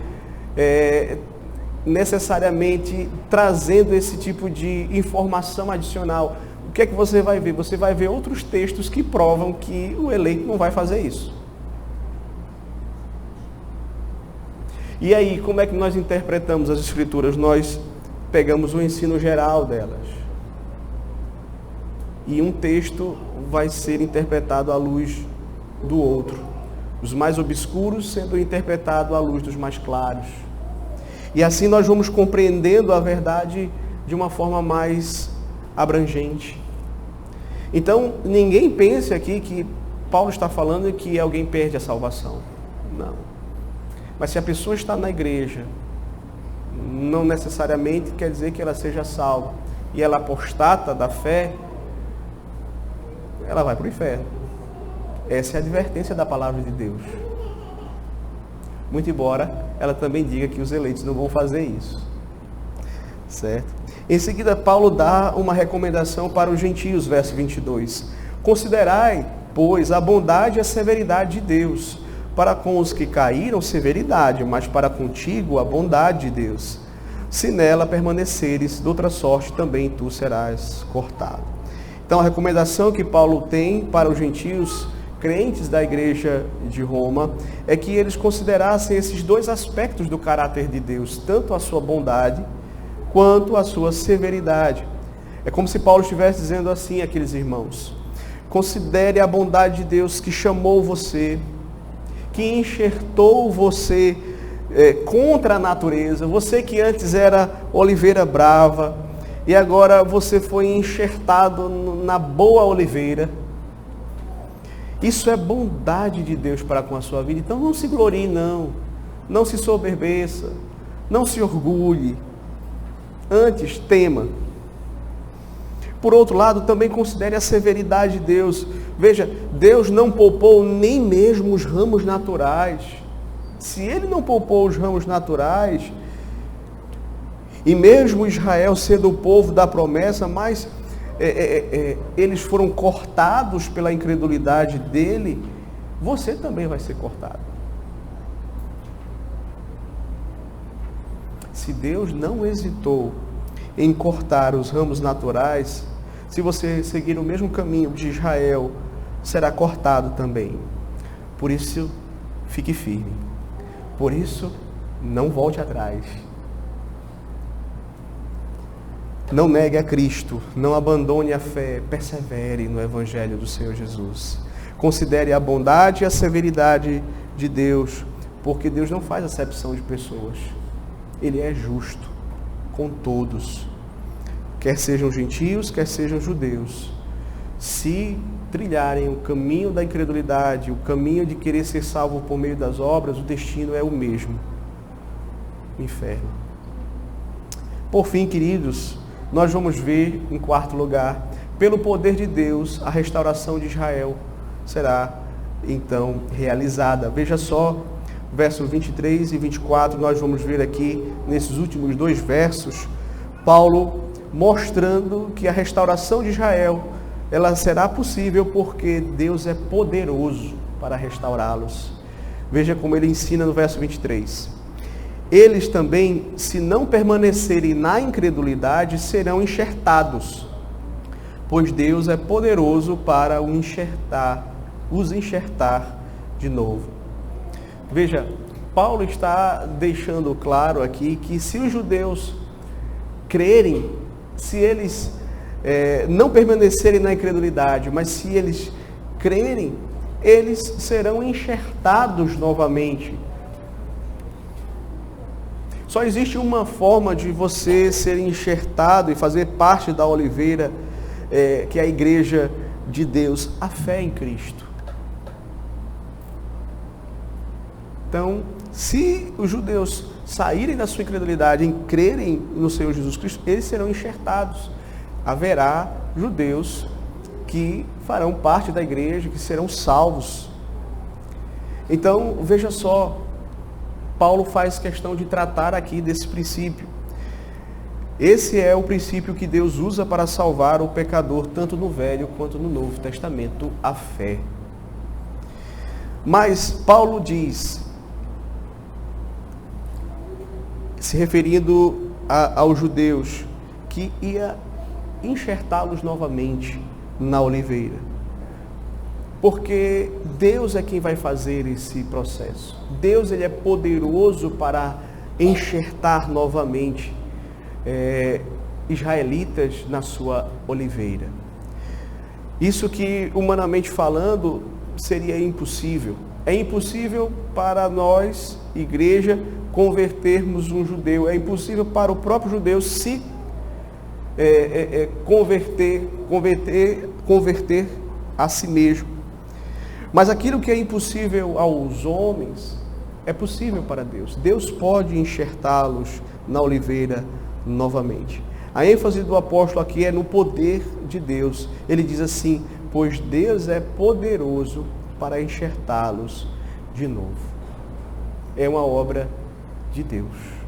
necessariamente trazendo esse tipo de informação adicional. O que é que você vai ver? Você vai ver outros textos que provam que o eleito não vai fazer isso. E aí, como é que nós interpretamos as Escrituras? Nós pegamos o ensino geral delas. E um texto vai ser interpretado à luz do outro. Os mais obscuros sendo interpretados à luz dos mais claros. E assim nós vamos compreendendo a verdade de uma forma mais abrangente. Então, ninguém pense aqui que Paulo está falando que alguém perde a salvação. Não. Mas se a pessoa está na igreja, não necessariamente quer dizer que ela seja salva. E ela apostata da fé, ela vai para o inferno. Essa é a advertência da palavra de Deus. Muito embora ela também diga que os eleitos não vão fazer isso. Certo? Em seguida, Paulo dá uma recomendação para os gentios, verso 22. Considerai, pois, a bondade e a severidade de Deus. Para com os que caíram, severidade, mas para contigo a bondade de Deus. Se nela permaneceres, de outra sorte também tu serás cortado. Então, a recomendação que Paulo tem para os gentios crentes da igreja de Roma é que eles considerassem esses dois aspectos do caráter de Deus, tanto a sua bondade quanto a sua severidade. É como se Paulo estivesse dizendo assim àqueles irmãos: considere a bondade de Deus que chamou você, que enxertou você contra a natureza, você que antes era oliveira brava, e agora você foi enxertado na boa oliveira. Isso é bondade de Deus para com a sua vida. Então não se glorie, não se soberbeça, não se orgulhe. Antes, tema. Por outro lado, também considere a severidade de Deus. Veja, Deus não poupou nem mesmo os ramos naturais. Se Ele não poupou os ramos naturais, e mesmo Israel sendo o povo da promessa, mas eles foram cortados pela incredulidade dele, você também vai ser cortado. Se Deus não hesitou em cortar os ramos naturais, se você seguir o mesmo caminho de Israel, será cortado também. Por isso, fique firme. Por isso, não volte atrás. Não negue a Cristo, não abandone a fé, persevere no Evangelho do Senhor Jesus. Considere a bondade e a severidade de Deus, porque Deus não faz acepção de pessoas. Ele é justo com todos, quer sejam gentios, quer sejam judeus. Se trilharem o caminho da incredulidade, o caminho de querer ser salvo por meio das obras, o destino é o mesmo: inferno. Por fim, queridos, nós vamos ver, em quarto lugar, pelo poder de Deus, a restauração de Israel será então realizada. Veja só, versos 23 e 24, nós vamos ver aqui, nesses últimos 2 versos, Paulo mostrando que a restauração de Israel, ela será possível porque Deus é poderoso para restaurá-los. Veja como ele ensina no verso 23. Eles também, se não permanecerem na incredulidade, serão enxertados, pois Deus é poderoso para os enxertar de novo. Veja, Paulo está deixando claro aqui que se os judeus crerem, se eles não permanecerem na incredulidade, mas se eles crerem, eles serão enxertados novamente. Só existe uma forma de você ser enxertado e fazer parte da oliveira, que é a igreja de Deus: a fé em Cristo. Então, se os judeus saírem da sua incredulidade e crerem no Senhor Jesus Cristo, eles serão enxertados. Haverá judeus que farão parte da igreja, que serão salvos. Então, veja só, Paulo faz questão de tratar aqui desse princípio. Esse é o princípio que Deus usa para salvar o pecador, tanto no Velho quanto no Novo Testamento, a fé. Mas Paulo diz, se referindo aos judeus, que ia enxertá-los novamente na oliveira. Porque Deus é quem vai fazer esse processo. Deus, ele é poderoso para enxertar novamente israelitas na sua oliveira. Isso que, humanamente falando, seria impossível. É impossível para nós, igreja, convertermos um judeu. É impossível para o próprio judeu se converter a si mesmo. Mas aquilo que é impossível aos homens é possível para Deus. Deus pode enxertá-los na oliveira novamente. A ênfase do apóstolo aqui é no poder de Deus. Ele diz assim: pois Deus é poderoso para enxertá-los de novo. É uma obra de Deus.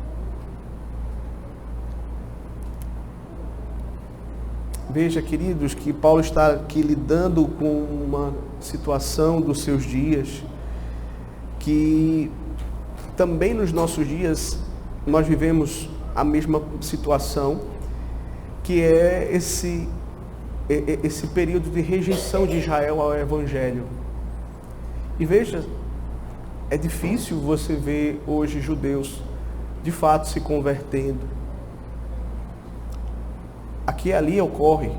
Veja, queridos, que Paulo está aqui lidando com uma situação dos seus dias, que também nos nossos dias nós vivemos a mesma situação, que é esse período de rejeição de Israel ao Evangelho. E veja, é difícil você ver hoje judeus de fato se convertendo. Aqui e ali ocorre,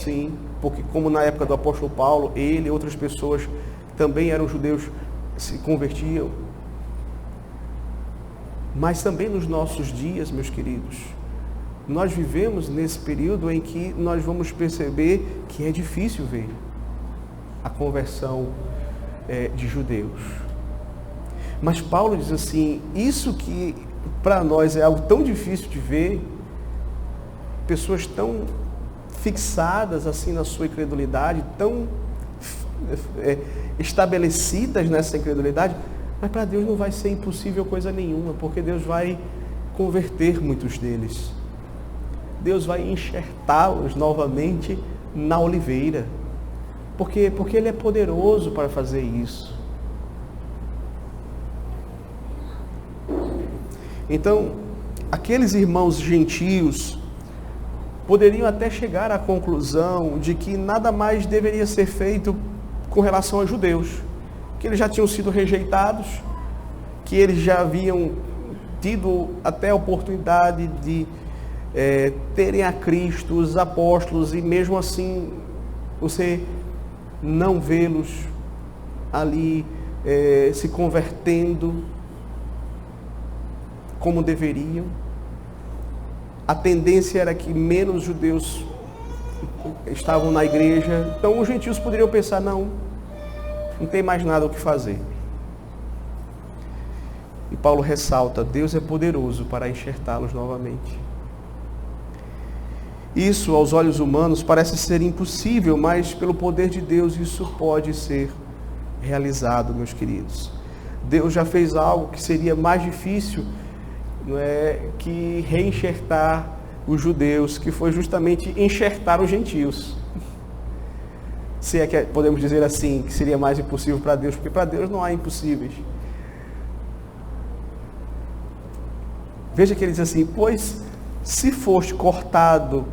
sim, porque como na época do apóstolo Paulo, ele e outras pessoas que também eram judeus se convertiam. Mas também nos nossos dias, meus queridos, nós vivemos nesse período em que nós vamos perceber que é difícil ver a conversão de judeus. Mas Paulo diz assim, isso que para nós é algo tão difícil de ver, pessoas tão fixadas assim na sua incredulidade, tão estabelecidas nessa incredulidade, mas para Deus não vai ser impossível coisa nenhuma, porque Deus vai converter muitos deles. Deus vai enxertá-los novamente na oliveira. Porque Ele é poderoso para fazer isso. Então, aqueles irmãos gentios poderiam até chegar à conclusão de que nada mais deveria ser feito com relação aos judeus, que eles já tinham sido rejeitados, que eles já haviam tido até a oportunidade de terem a Cristo, os apóstolos, e mesmo assim você não vê-los ali se convertendo como deveriam. A tendência era que menos judeus estavam na igreja, então os gentios poderiam pensar, não tem mais nada o que fazer. E Paulo ressalta, Deus é poderoso para enxertá-los novamente. Isso, aos olhos humanos, parece ser impossível, mas pelo poder de Deus isso pode ser realizado, meus queridos. Deus já fez algo que seria mais difícil, não é, que reenxertar os judeus, que foi justamente enxertar os gentios. Se é que podemos dizer assim, que seria mais impossível para Deus, porque para Deus não há impossíveis. Veja que ele diz assim, pois se foste cortado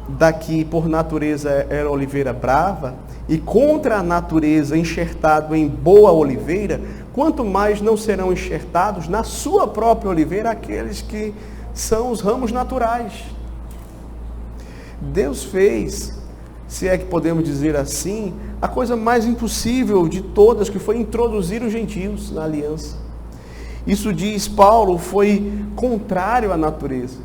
daqui por natureza era oliveira brava, e contra a natureza enxertado em boa oliveira, quanto mais não serão enxertados na sua própria oliveira aqueles que são os ramos naturais. Deus fez, se é que podemos dizer assim, a coisa mais impossível de todas, que foi introduzir os gentios na aliança. Isso, diz Paulo, foi contrário à natureza.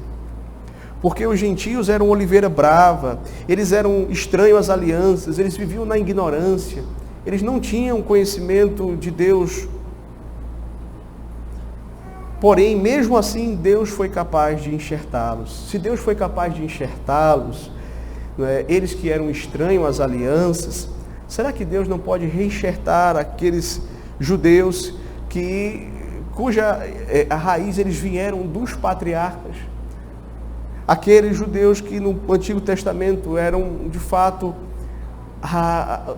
Porque os gentios eram oliveira brava, eles eram estranhos às alianças, eles viviam na ignorância, eles não tinham conhecimento de Deus. Porém, mesmo assim, Deus foi capaz de enxertá-los. Se Deus foi capaz de enxertá-los, eles que eram estranhos às alianças, será que Deus não pode reenxertar aqueles judeus cuja a raiz eles vieram dos patriarcas? Aqueles judeus que no Antigo Testamento eram, de fato,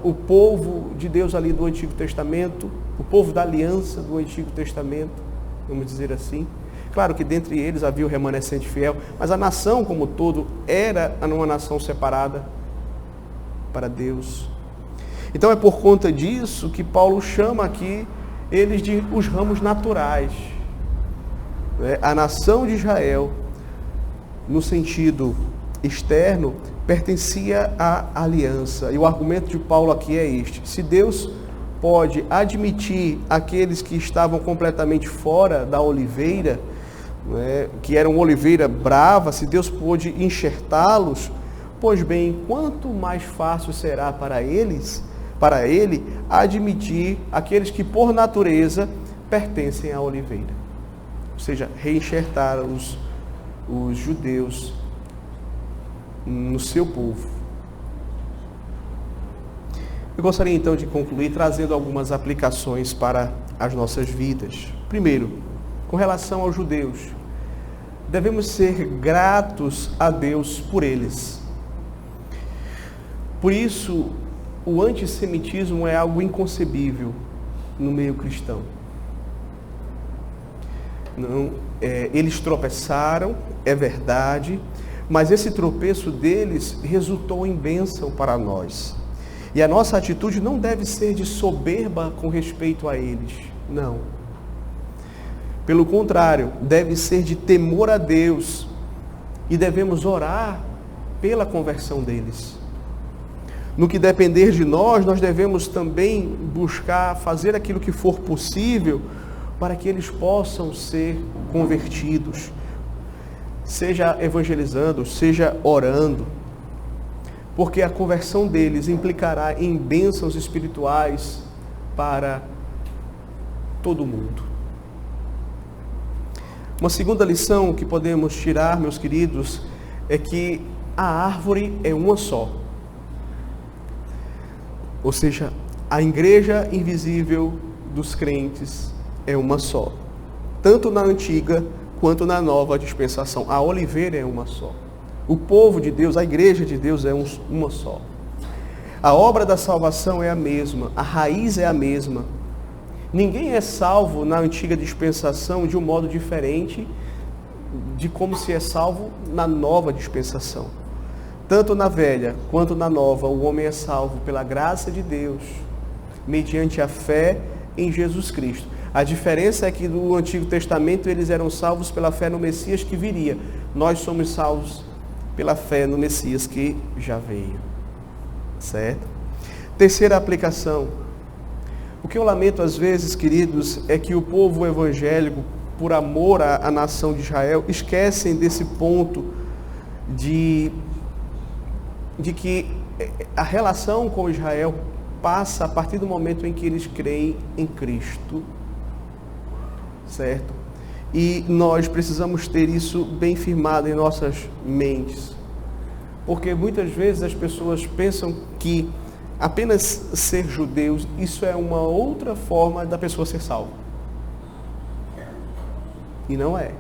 o povo de Deus ali do Antigo Testamento, o povo da aliança do Antigo Testamento, vamos dizer assim. Claro que dentre eles havia o remanescente fiel, mas a nação como todo era uma nação separada para Deus. Então é por conta disso que Paulo chama aqui eles de os ramos naturais. A nação de Israel, no sentido externo, pertencia à aliança. E o argumento de Paulo aqui é este: se Deus pode admitir aqueles que estavam completamente fora da oliveira, que eram oliveira brava, se Deus pôde enxertá-los, pois bem, quanto mais fácil será para ele admitir aqueles que por natureza pertencem à oliveira. Ou seja, reenxertar os judeus no seu povo. Eu gostaria então de concluir trazendo algumas aplicações para as nossas vidas. Primeiro, com relação aos judeus, devemos ser gratos a Deus por eles. Por isso, o antissemitismo é algo inconcebível no meio cristão. Eles tropeçaram, é verdade, mas esse tropeço deles resultou em bênção para nós. E a nossa atitude não deve ser de soberba com respeito a eles, não. Pelo contrário, deve ser de temor a Deus, e devemos orar pela conversão deles. No que depender de nós, nós devemos também buscar fazer aquilo que for possível para que eles possam ser convertidos, seja evangelizando, seja orando, porque a conversão deles implicará em bênçãos espirituais para todo mundo. Uma segunda lição que podemos tirar, meus queridos, é que a árvore é uma só. Ou seja, a igreja invisível dos crentes é uma só. Tanto na antiga quanto na nova dispensação. A oliveira é uma só. O povo de Deus, a igreja de Deus é uma só. A obra da salvação é a mesma. A raiz é a mesma. Ninguém é salvo na antiga dispensação de um modo diferente de como se é salvo na nova dispensação. Tanto na velha quanto na nova, o homem é salvo pela graça de Deus, mediante a fé em Jesus Cristo. A diferença é que no Antigo Testamento eles eram salvos pela fé no Messias que viria. Nós somos salvos pela fé no Messias que já veio. Certo? Terceira aplicação. O que eu lamento às vezes, queridos, é que o povo evangélico, por amor à nação de Israel, esquecem desse ponto de que a relação com Israel passa a partir do momento em que eles creem em Cristo. Certo? E nós precisamos ter isso bem firmado em nossas mentes. Porque muitas vezes as pessoas pensam que apenas ser judeus, isso é uma outra forma da pessoa ser salva. E não é.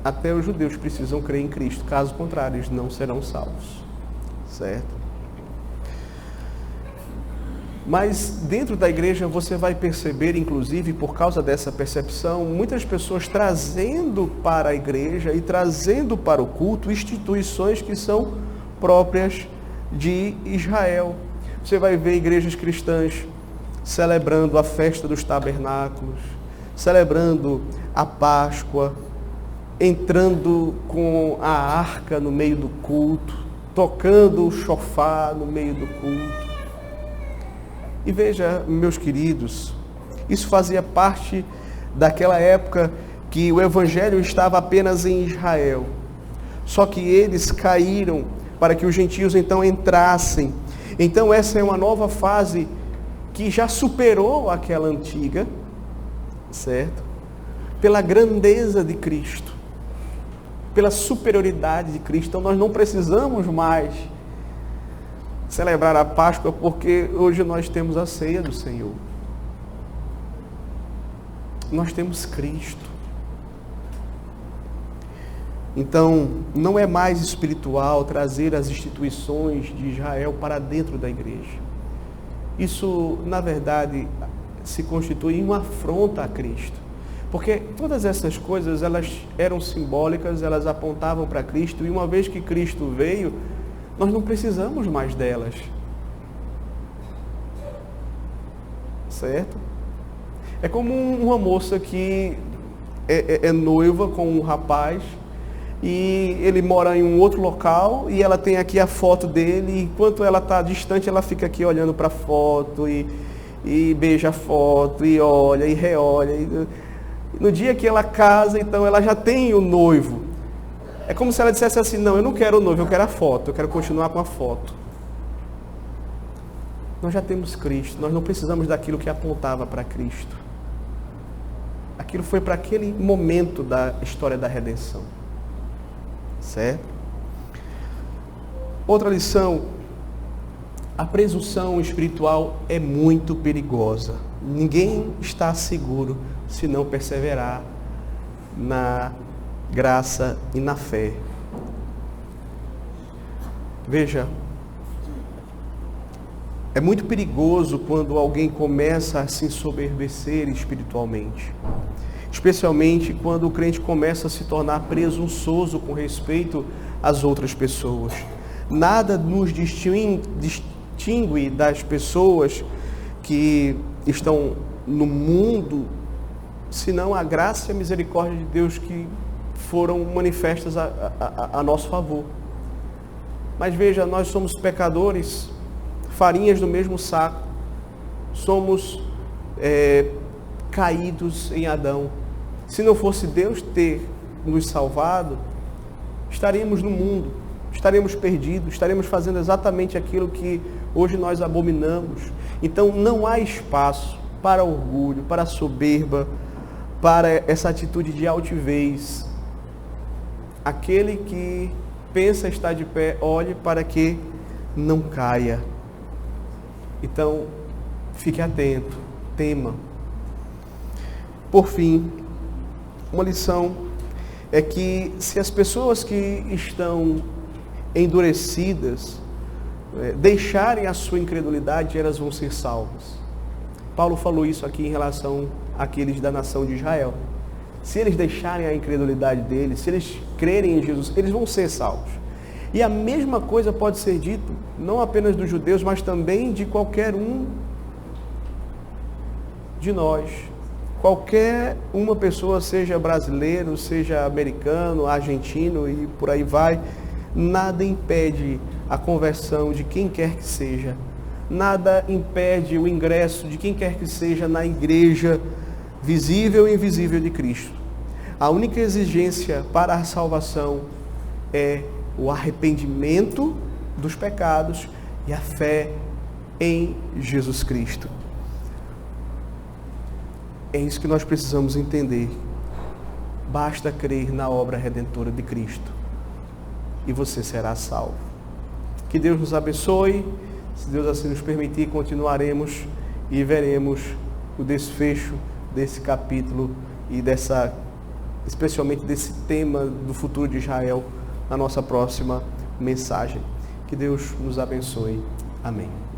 Até os judeus precisam crer em Cristo, caso contrário, eles não serão salvos. Certo? Mas dentro da igreja você vai perceber, inclusive por causa dessa percepção, muitas pessoas trazendo para a igreja e trazendo para o culto instituições que são próprias de Israel. Você vai ver igrejas cristãs celebrando a festa dos tabernáculos, celebrando a Páscoa, entrando com a arca no meio do culto, tocando o chofar no meio do culto. E veja, meus queridos, isso fazia parte daquela época que o evangelho estava apenas em Israel. Só que eles caíram para que os gentios então entrassem. Então essa é uma nova fase que já superou aquela antiga, certo? Pela grandeza de Cristo, pela superioridade de Cristo. Então nós não precisamos mais celebrar a Páscoa, porque hoje nós temos a ceia do Senhor. Nós temos Cristo. Então, não é mais espiritual trazer as instituições de Israel para dentro da igreja. Isso, na verdade, se constitui uma afronta a Cristo. Porque todas essas coisas, elas eram simbólicas, elas apontavam para Cristo, e uma vez que Cristo veio, nós não precisamos mais delas. Certo? É como uma moça que é noiva com um rapaz e ele mora em um outro local e ela tem aqui a foto dele, e enquanto ela está distante, ela fica aqui olhando para a foto e beija a foto e olha e reolha. E no dia que ela casa, então ela já tem o noivo. É como se ela dissesse assim: não, eu não quero o noivo, eu quero a foto, eu quero continuar com a foto. Nós já temos Cristo, nós não precisamos daquilo que apontava para Cristo. Aquilo foi para aquele momento da história da redenção. Certo? Outra lição: a presunção espiritual é muito perigosa. Ninguém está seguro se não perseverar na graça e na fé. Veja, é muito perigoso quando alguém começa a se ensoberbecer espiritualmente, especialmente quando o crente começa a se tornar presunçoso com respeito às outras pessoas. Nada nos distingue das pessoas que estão no mundo, senão a graça e a misericórdia de Deus que foram manifestas a nosso favor. Mas veja, nós somos pecadores, farinhas do mesmo saco, somos caídos em Adão. Se não fosse Deus ter nos salvado, estaríamos no mundo, estaremos perdidos, estaremos fazendo exatamente aquilo que hoje nós abominamos. Então não há espaço para orgulho, para soberba, para essa atitude de altivez. Aquele que pensa estar de pé, olhe para que não caia. Então, fique atento, tema. Por fim, uma lição é que se as pessoas que estão endurecidas deixarem a sua incredulidade, elas vão ser salvas. Paulo falou isso aqui em relação àqueles da nação de Israel. Se eles deixarem a incredulidade deles, se eles crerem em Jesus, eles vão ser salvos. E a mesma coisa pode ser dito, não apenas dos judeus, mas também de qualquer um de nós. Qualquer uma pessoa, seja brasileiro, seja americano, argentino e por aí vai, nada impede a conversão de quem quer que seja. Nada impede o ingresso de quem quer que seja na igreja visível e invisível de Cristo. A única exigência para a salvação é o arrependimento dos pecados e a fé em Jesus Cristo. É isso que nós precisamos entender. Basta crer na obra redentora de Cristo e você será salvo. Que Deus nos abençoe. Se Deus assim nos permitir, continuaremos e veremos o desfecho desse capítulo e especialmente desse tema do futuro de Israel na nossa próxima mensagem. Que Deus nos abençoe. Amém.